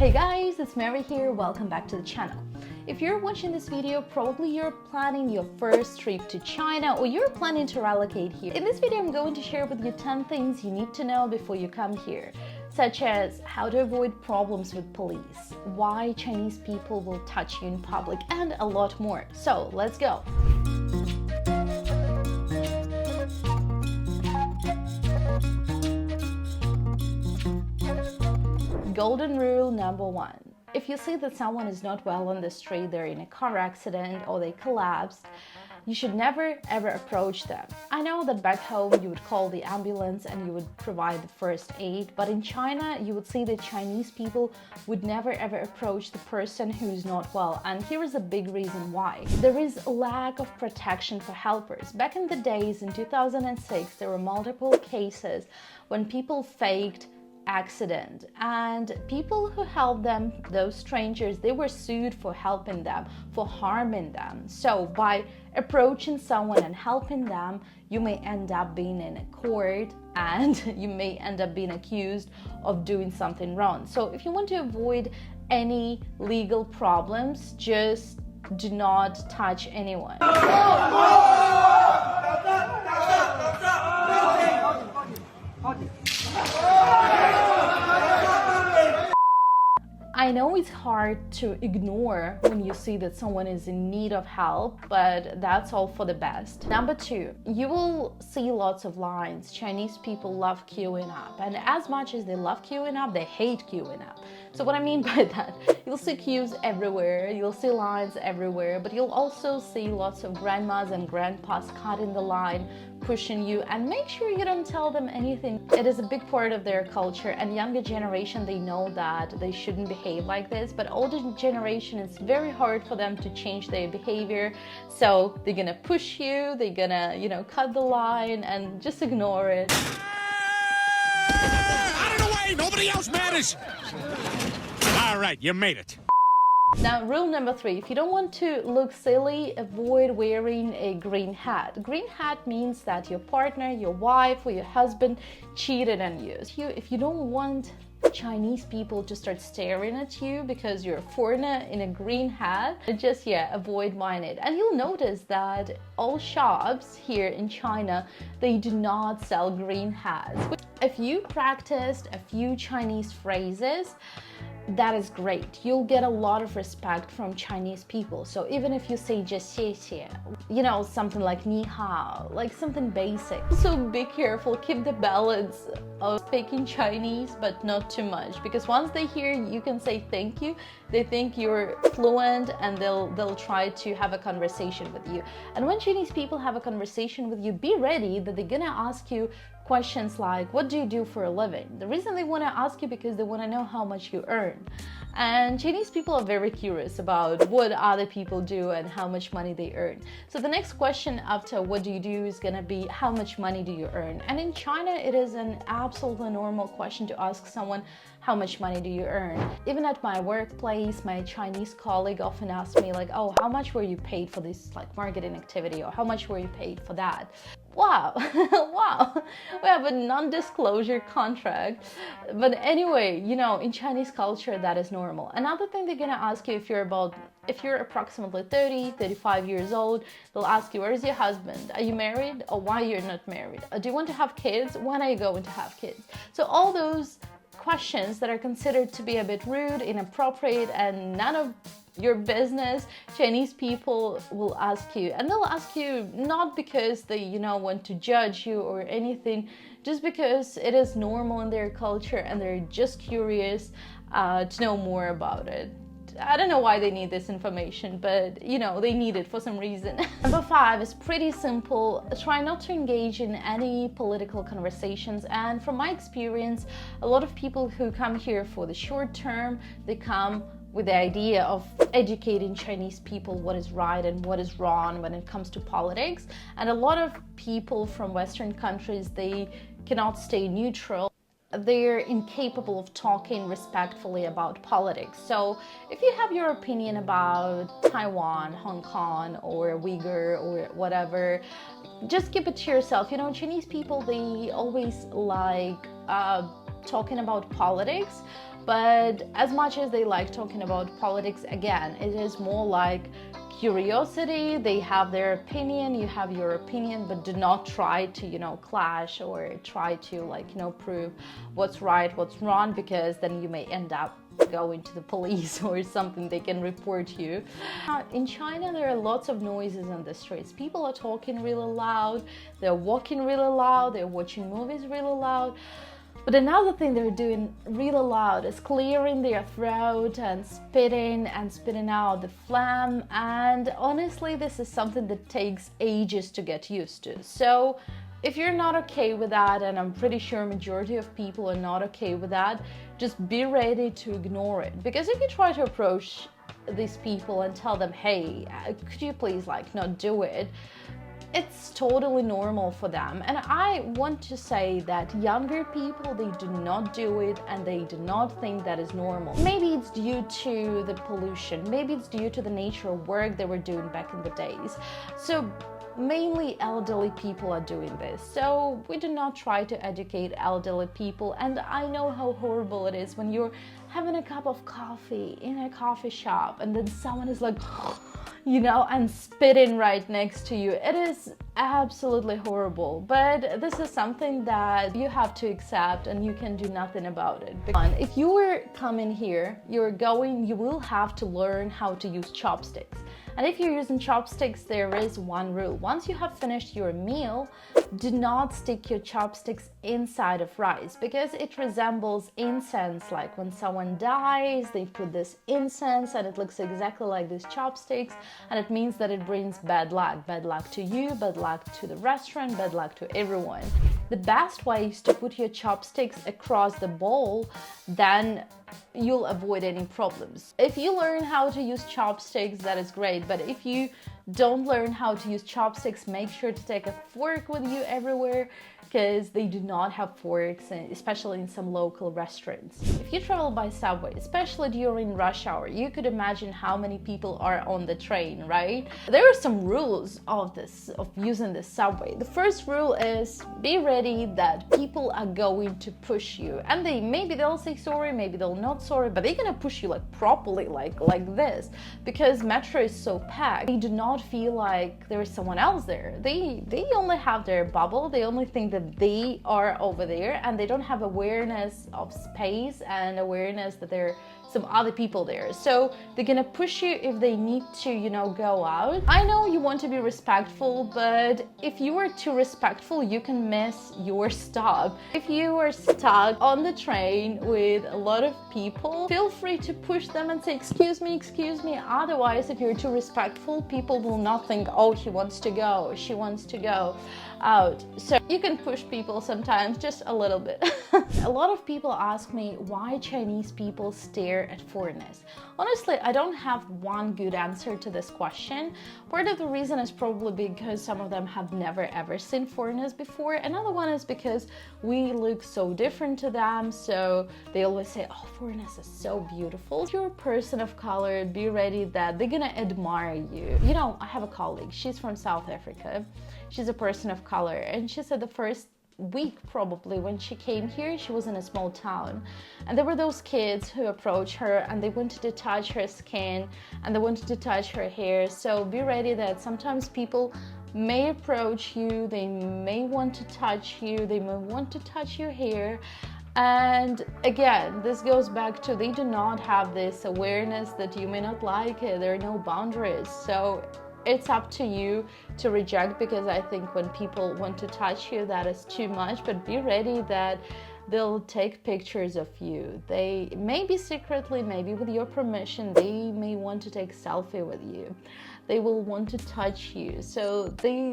Hey guys, it's Mary here. Welcome back to the channel. If you're watching this video, probably you're planning your first trip to China or you're planning to relocate here. In this video, I'm going to share with you 10 things you need to know before you come here, such as how to avoid problems with police, why Chinese people will touch you in public, and a lot more. So let's go. Golden rule number 1. If you see that someone is not well on the street, they're in a car accident or they collapsed, you should never ever approach them. I know that back home you would call the ambulance and you would provide the first aid, but in China you would see that Chinese people would never ever approach the person who is not well, and here is a big reason why. There is a lack of protection for helpers. Back in the days in 2006, there were multiple cases when people faked accident, and people who helped them, those strangers, they were sued for helping them, for harming them. So by approaching someone and helping them, you may end up being in a court and you may end up being accused of doing something wrong. So if you want to avoid any legal problems, just do not touch anyone. I know it's hard to ignore when you see that someone is in need of help, but that's all for the best. Number 2, you will see lots of lines. Chinese people love queuing up, and as much as they love queuing up, they hate queuing up. So what I mean by that, you'll see queues everywhere, you'll see lines everywhere, but you'll also see lots of grandmas and grandpas cutting the line, pushing you, and make sure you don't tell them anything. It is a big part of their culture, and younger generation, they know that they shouldn't behave like this, but older generation, it's very hard for them to change their behavior, so they're gonna push you, they're gonna, cut the line and just ignore it. Out of the way! Nobody else matters! All right, you made it. Now, rule number 3, if you don't want to look silly, avoid wearing a green hat. Green hat means that your partner, your wife, or your husband cheated on you. If you don't want Chinese people to start staring at you because you're a foreigner in a green hat, just avoid buying it. And you'll notice that all shops here in China, they do not sell green hats. If you practiced a few Chinese phrases, that is great. You'll get a lot of respect from Chinese people. So even if you say just 谢谢, something like ni hao, like something basic. So be careful, keep the balance of speaking Chinese, but not too much, because once they hear you can say thank you, they think you're fluent and they'll try to have a conversation with you. And when Chinese people have a conversation with you, be ready that they're gonna ask you questions like, what do you do for a living? The reason they want to ask you because they want to know how much you earn. And Chinese people are very curious about what other people do and how much money they earn. So the next question after what do you do is going to be, how much money do you earn? And in China, it is an absolutely normal question to ask someone, how much money do you earn? Even at my workplace, my Chinese colleague often asks me like, oh, how much were you paid for this marketing activity, or how much were you paid for that? Wow, wow, we have a non-disclosure contract. But anyway, in Chinese culture, that is normal. Another thing they're gonna ask you if you're approximately 30, 35 years old, they'll ask you, where is your husband? Are you married? Or why you're not married? Do you want to have kids? When are you going to have kids? So all those questions that are considered to be a bit rude, inappropriate, and none of your business, Chinese people will ask you, and they'll ask you not because they want to judge you or anything, just because it is normal in their culture and they're just curious to know more about it. I don't know why they need this information, but they need it for some reason. Number 5 is pretty simple. Try not to engage in any political conversations. And from my experience, a lot of people who come here for the short term, they come with the idea of educating Chinese people what is right and what is wrong when it comes to politics. And a lot of people from Western countries, they cannot stay neutral. They're incapable of talking respectfully about politics. So if you have your opinion about Taiwan, Hong Kong, or Uyghur, or whatever, just keep it to yourself. Chinese people, they always like talking about politics, But as much as they like talking about politics, again, it is more like curiosity. They have their opinion, you have your opinion, but do not try to, clash or try to, prove what's right, what's wrong, because then you may end up going to the police or something. They can report you. In China, there are lots of noises on the streets. People are talking really loud, they're walking really loud, they're watching movies really loud. But another thing they're doing really loud is clearing their throat and spitting out the phlegm. And honestly, this is something that takes ages to get used to. So if you're not okay with that, and I'm pretty sure majority of people are not okay with that, just be ready to ignore it. Because if you try to approach these people and tell them, hey, could you please not do it? It's totally normal for them. And I want to say that younger people, they do not do it and they do not think that is normal. Maybe it's due to the pollution, maybe it's due to the nature of work they were doing back in the days. So mainly elderly people are doing this. So we do not try to educate elderly people. And I know how horrible it is when you're having a cup of coffee in a coffee shop and then someone is like, and spitting right next to you. It is absolutely horrible, but this is something that you have to accept and you can do nothing about it. If you were coming here, you will have to learn how to use chopsticks. And if you're using chopsticks, there is one rule. Once you have finished your meal, do not stick your chopsticks inside of rice, because it resembles incense. Like when someone dies, they put this incense and it looks exactly like these chopsticks, and it means that it brings bad luck. Bad luck to you, bad luck to the restaurant, bad luck to everyone. The best way is to put your chopsticks across the bowl, then you'll avoid any problems. If you learn how to use chopsticks, that is great, but if you don't learn how to use chopsticks, make sure to take a fork with you everywhere, because they do not have forks, especially in some local restaurants. If you travel by subway, especially during rush hour, you could imagine how many people are on the train, right? There are some rules of using the subway. The first rule is be ready that people are going to push you, and maybe they'll say sorry, maybe they'll not sorry, but they're gonna push you properly, like this, because metro is so packed. They do not feel like there is someone else there. They only have their bubble. They only think that they are over there, and they don't have awareness of space and awareness that there are some other people there. So they're gonna push you if they need to, go out. I know you want to be respectful, but if you are too respectful, you can miss your stop. If you are stuck on the train with a lot of people, feel free to push them and say, excuse me, excuse me. Otherwise, if you're too respectful, people will not think, oh, he wants to go, she wants to go out. So you can push people sometimes, just a little bit. A lot of people ask me why Chinese people stare at foreigners. Honestly, I don't have one good answer to this question. Part of the reason is probably because some of them have never ever seen foreigners before. Another one is because we look so different to them, so they always say, oh, foreigners are so beautiful. If you're a person of color, be ready that they're gonna admire you. I have a colleague, she's from South Africa. She's a person of color, and she said the first week probably when she came here, she was in a small town, and there were those kids who approached her and they wanted to touch her skin and they wanted to touch her hair. So be ready that sometimes people may approach you, they may want to touch you, they may want to touch your hair. And again, this goes back to they do not have this awareness that you may not like it. There are no boundaries. So it's up to you to reject, because I think when people want to touch you, that is too much. But be ready that they'll take pictures of you. They maybe secretly, maybe with your permission, they may want to take selfie with you. They will want to touch you. So these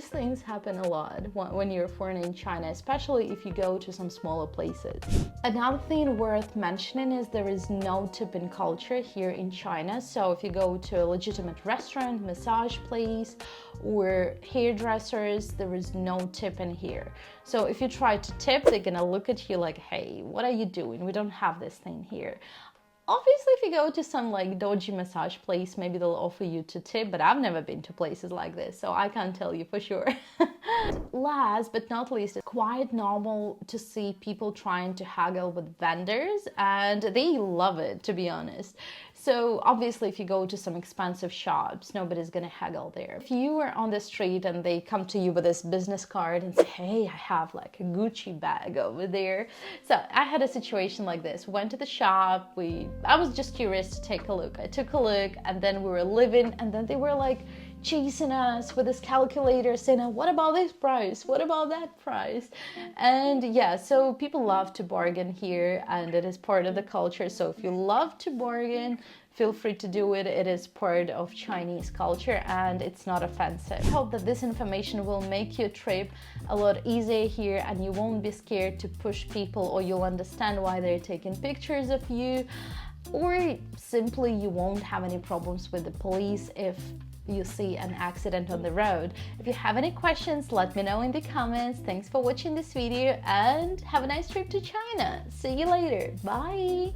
things happen a lot when you're foreign in China, especially if you go to some smaller places. Another thing worth mentioning is there is no tipping culture here in China. So if you go to a legitimate restaurant, massage place, or hairdressers, there is no tipping here. So if you try to tip, they're gonna look at you like, hey, what are you doing? We don't have this thing here. Obviously, if you go to some like dodgy massage place, maybe they'll offer you to tip, but I've never been to places like this, so I can't tell you for sure. Last but not least, it's quite normal to see people trying to haggle with vendors, and they love it, to be honest. So obviously, if you go to some expensive shops, nobody's gonna haggle there. If you are on the street and they come to you with this business card and say, hey, I have like a Gucci bag over there. So I had a situation like this. Went to the shop, I was just curious to take a look. I took a look, and then we were leaving, and then they were like chasing us with this calculator saying, what about this price? What about that price? And yeah, so people love to bargain here, and it is part of the culture. So if you love to bargain, feel free to do it. It is part of Chinese culture and it's not offensive. I hope that this information will make your trip a lot easier here, and you won't be scared to push people, or you'll understand why they're taking pictures of you, or simply you won't have any problems with the police if you see an accident on the road. If you have any questions, let me know in the comments. Thanks for watching this video and have a nice trip to China. See you later. Bye.